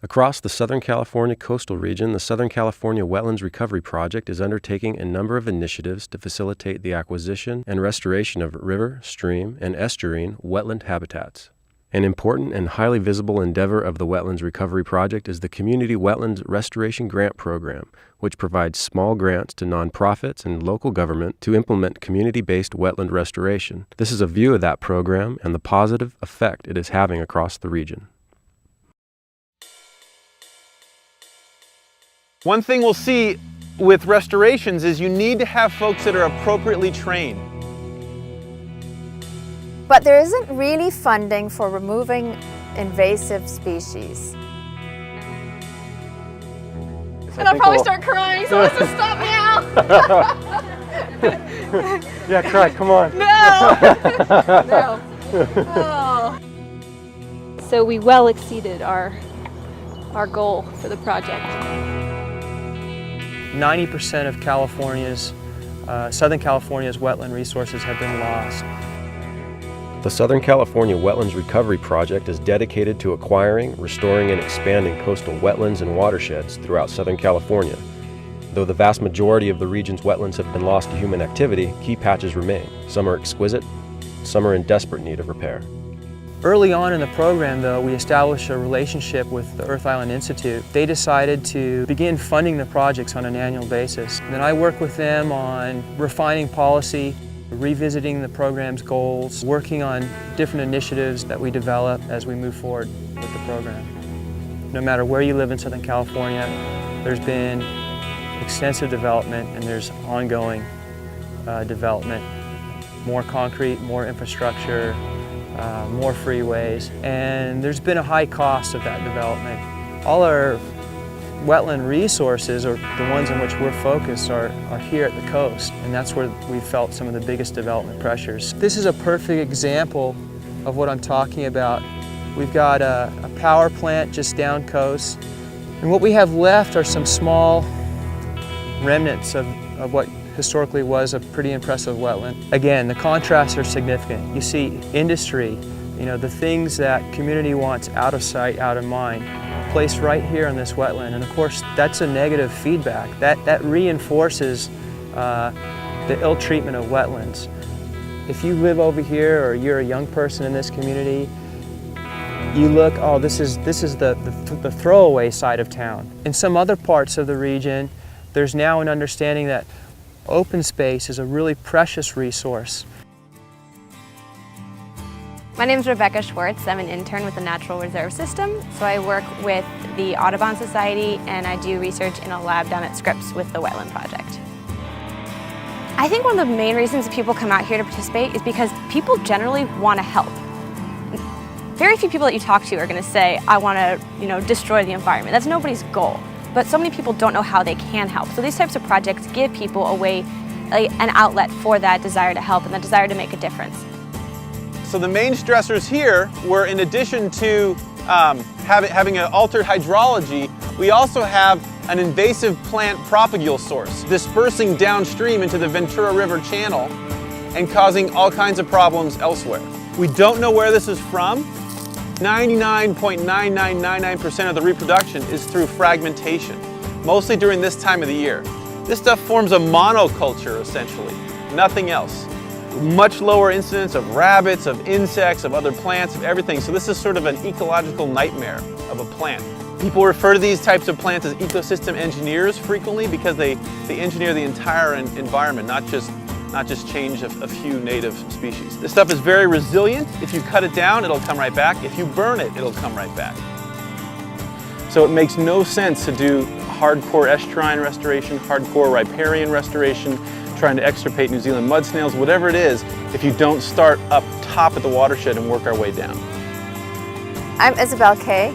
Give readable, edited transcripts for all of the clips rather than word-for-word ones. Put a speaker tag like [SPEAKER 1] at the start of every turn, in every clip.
[SPEAKER 1] Across the Southern California coastal region, the Southern California Wetlands Recovery Project is undertaking a number of initiatives to facilitate the acquisition and restoration of river, stream, and estuarine wetland habitats. An important and highly visible endeavor of the Wetlands Recovery Project is the Community Wetlands Restoration Grant Program, which provides small grants to nonprofits and local government to implement community-based wetland restoration. This is a view of that program and the positive effect it is having across the region.
[SPEAKER 2] One thing we'll see with restorations is you need to have folks that are appropriately trained.
[SPEAKER 3] But there isn't really funding for removing invasive species.
[SPEAKER 4] And I'll probably start crying, so let's just stop now.
[SPEAKER 1] Yeah, cry, come on.
[SPEAKER 4] No! No. Oh. So we well exceeded our goal for the project.
[SPEAKER 5] 90% of California's, Southern California's wetland resources have been lost.
[SPEAKER 1] The Southern California Wetlands Recovery Project is dedicated to acquiring, restoring, and expanding coastal wetlands and watersheds throughout Southern California. Though the vast majority of the region's wetlands have been lost to human activity, key patches remain. Some are exquisite, some are in desperate need of repair.
[SPEAKER 5] Early on in the program, though, we established a relationship with the Earth Island Institute. They decided to begin funding the projects on an annual basis. And then I worked with them on refining policy, revisiting the program's goals, working on different initiatives that we develop as we move forward with the program. No matter where you live in Southern California, there's been extensive development and there's ongoing development. More concrete, more infrastructure, more freeways, and there's been a high cost of that development. All our wetland resources, or the ones in which we're focused, are here at the coast, and that's where we felt some of the biggest development pressures. This is a perfect example of what I'm talking about. We've got a power plant just down coast, and what we have left are some small remnants of what historically was a pretty impressive wetland. Again, the contrasts are significant. You see industry, the things that community wants out of sight, out of mind, placed right here in this wetland. And of course, that's a negative feedback. That reinforces the ill treatment of wetlands. If you live over here or you're a young person in this community, you look, oh, this is the throwaway side of town. In some other parts of the region, there's now an understanding that open space is a really precious resource.
[SPEAKER 6] My name is Rebecca Schwartz. I'm an intern with the Natural Reserve System. So I work with the Audubon Society and I do research in a lab down at Scripps with the Wetland Project. I think one of the main reasons people come out here to participate is because people generally want to help. Very few people that you talk to are going to say, I want to, destroy the environment. That's nobody's goal. But so many people don't know how they can help. So these types of projects give people a way, an outlet for that desire to help and that desire to make a difference.
[SPEAKER 2] So the main stressors here were, in addition to having an altered hydrology, we also have an invasive plant propagule source dispersing downstream into the Ventura River channel and causing all kinds of problems elsewhere. We don't know where this is from. 99.9999% of the reproduction is through fragmentation, mostly during this time of the year. This stuff forms a monoculture, essentially, nothing else. Much lower incidence of rabbits, of insects, of other plants, of everything. So this is sort of an ecological nightmare of a plant. People refer to these types of plants as ecosystem engineers frequently because they engineer the entire environment, not just change a few native species. This stuff is very resilient. If you cut it down, it'll come right back. If you burn it, it'll come right back. So it makes no sense to do hardcore estuarine restoration, hardcore riparian restoration, trying to extirpate New Zealand mud snails, whatever it is, if you don't start up top at the watershed and work our way down.
[SPEAKER 3] I'm Isabel Kay.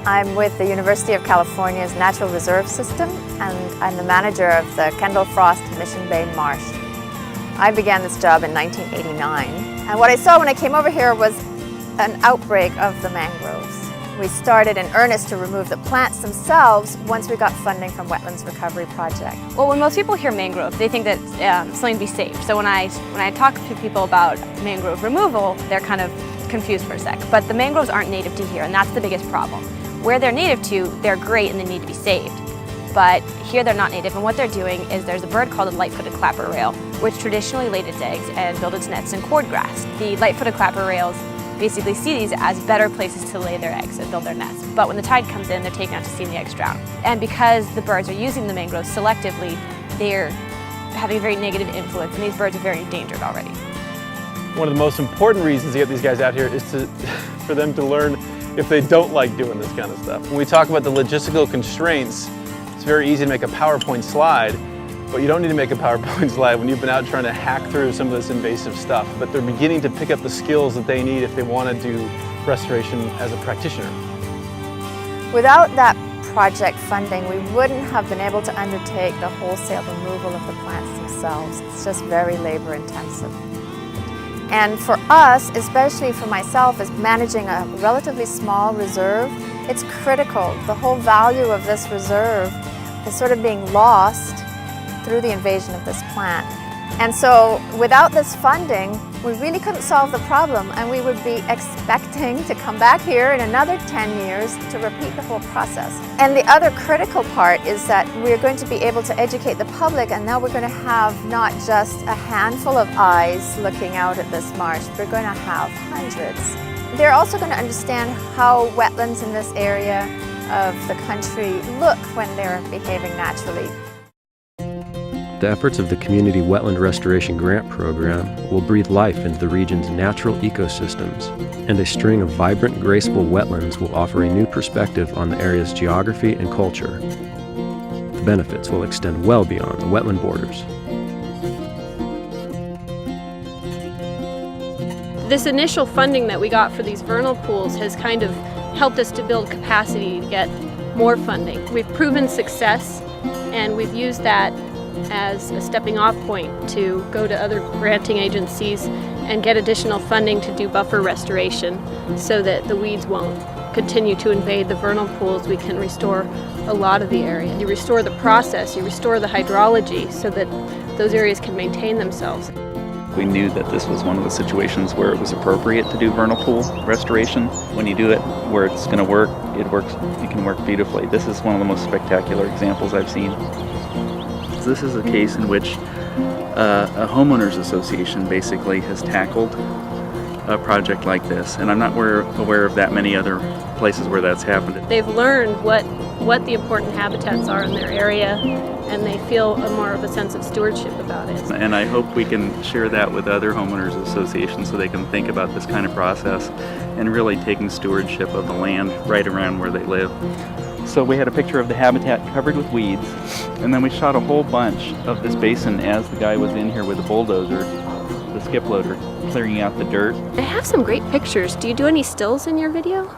[SPEAKER 3] I'm with the University of California's Natural Reserve System, and I'm the manager of the Kendall Frost Mission Bay Marsh. I began this job in 1989, and what I saw when I came over here was an outbreak of the mangroves. We started in earnest to remove the plants themselves once we got funding from Wetlands Recovery Project.
[SPEAKER 6] Well, when most people hear mangrove, they think that something to be saved. So when I talk to people about mangrove removal, they're kind of confused for a sec. But the mangroves aren't native to here, and that's the biggest problem. Where they're native to, they're great and they need to be saved. But here they're not native, and what they're doing is there's a bird called a light-footed clapper rail, which traditionally laid its eggs and built its nests in cord grass. The light-footed clapper rails basically see these as better places to lay their eggs and build their nests. But when the tide comes in, they're taken out to sea and the eggs drown. And because the birds are using the mangroves selectively, they're having a very negative influence, and these birds are very endangered already.
[SPEAKER 2] One of the most important reasons to get these guys out here is for them to learn if they don't like doing this kind of stuff. When we talk about the logistical constraints, it's very easy to make a PowerPoint slide, but you don't need to make a PowerPoint slide when you've been out trying to hack through some of this invasive stuff. But they're beginning to pick up the skills that they need if they want to do restoration as a practitioner.
[SPEAKER 3] Without that project funding, we wouldn't have been able to undertake the wholesale removal of the plants themselves. It's just very labor intensive. And for us, especially for myself, as managing a relatively small reserve, it's critical. The whole value of this reserve is sort of being lost through the invasion of this plant. And so without this funding, we really couldn't solve the problem, and we would be expecting to come back here in another 10 years to repeat the whole process. And the other critical part is that we're going to be able to educate the public, and now we're going to have not just a handful of eyes looking out at this marsh, we're going to have hundreds. They're also going to understand how wetlands in this area of the country look when they're behaving naturally.
[SPEAKER 1] The efforts of the Community Wetland Restoration Grant Program will breathe life into the region's natural ecosystems, and a string of vibrant, graceful wetlands will offer a new perspective on the area's geography and culture. The benefits will extend well beyond the wetland borders.
[SPEAKER 4] This initial funding that we got for these vernal pools has kind of helped us to build capacity to get more funding. We've proven success, and we've used that as a stepping off point to go to other granting agencies and get additional funding to do buffer restoration so that the weeds won't continue to invade the vernal pools. We can restore a lot of the area. You restore the process, you restore the hydrology so that those areas can maintain themselves.
[SPEAKER 7] We knew that this was one of the situations where it was appropriate to do vernal pool restoration. When you do it where it's going to work, it can work beautifully. This is one of the most spectacular examples I've seen. This is a case in which a homeowners association basically has tackled a project like this, and I'm not aware of that many other places where that's happened.
[SPEAKER 4] They've learned what the important habitats are in their area, and they feel more of a sense of stewardship about it.
[SPEAKER 7] And I hope we can share that with other homeowners associations so they can think about this kind of process and really taking stewardship of the land right around where they live. So we had a picture of the habitat covered with weeds, and then we shot a whole bunch of this basin as the guy was in here with the bulldozer, the skip loader, clearing out the dirt.
[SPEAKER 4] They have some great pictures. Do you do any stills in your video?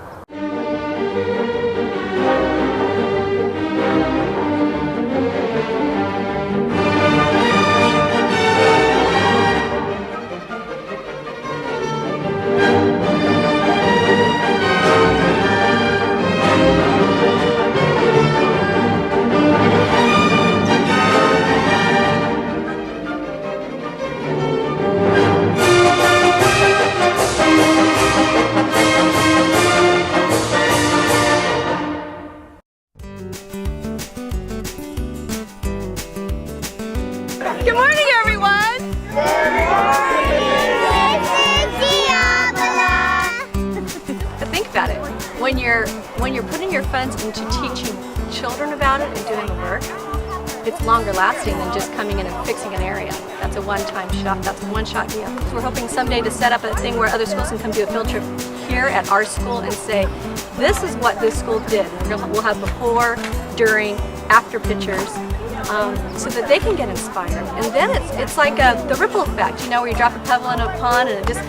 [SPEAKER 4] Good morning, everyone! Think about it. When you're putting your funds into teaching children about it and doing the work, it's longer lasting than just coming in and fixing an area. That's a one-time shot. That's a one-shot deal. So we're hoping someday to set up a thing where other schools can come do a field trip here at our school and say, this is what this school did. We'll have before, during, after pictures. So that they can get inspired. And then it's like the ripple effect, you know, where you drop a pebble in a pond and it just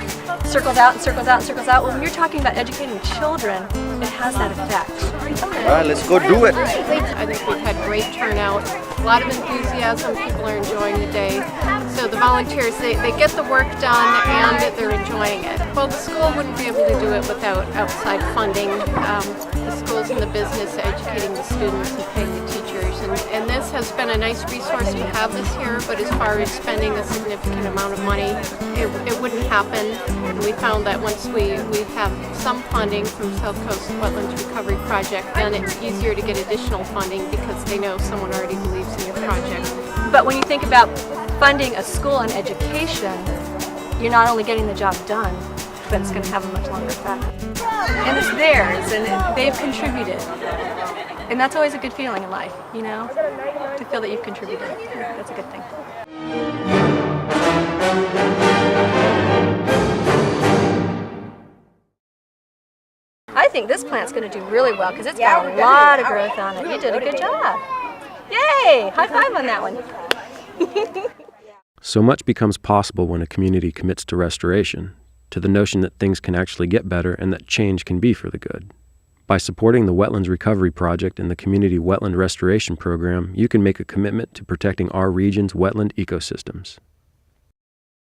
[SPEAKER 4] circles out and circles out and circles out. Well, when you're talking about educating children, it has that effect.
[SPEAKER 8] All right, let's go do it.
[SPEAKER 9] I think we've had great turnout, a lot of enthusiasm, people are enjoying the day.
[SPEAKER 4] So the volunteers, they get the work done and they're enjoying it. Well, the school wouldn't be able to do it without outside funding. The school's in the business of educating the students and paying the teachers. And this has been a nice resource to have this here, but as far as spending a significant amount of money, it wouldn't happen. And we found that once we have some funding from South Coast Wetlands Recovery Project, then it's easier to get additional funding because they know someone already believes in your project.
[SPEAKER 8] But when you think about funding a school and education, you're not only getting the job done, but it's going to have a much longer effect. And it's theirs, and they've contributed. And that's always a good feeling in life, you know, to feel that you've contributed. That's a good thing. I think this plant's going to do really well because it's got a lot of growth on it. You did a good job. Yay! High five on that one.
[SPEAKER 1] So much becomes possible when a community commits to restoration, to the notion that things can actually get better and that change can be for the good. By supporting the Wetlands Recovery Project and the Community Wetland Restoration Program, you can make a commitment to protecting our region's wetland ecosystems.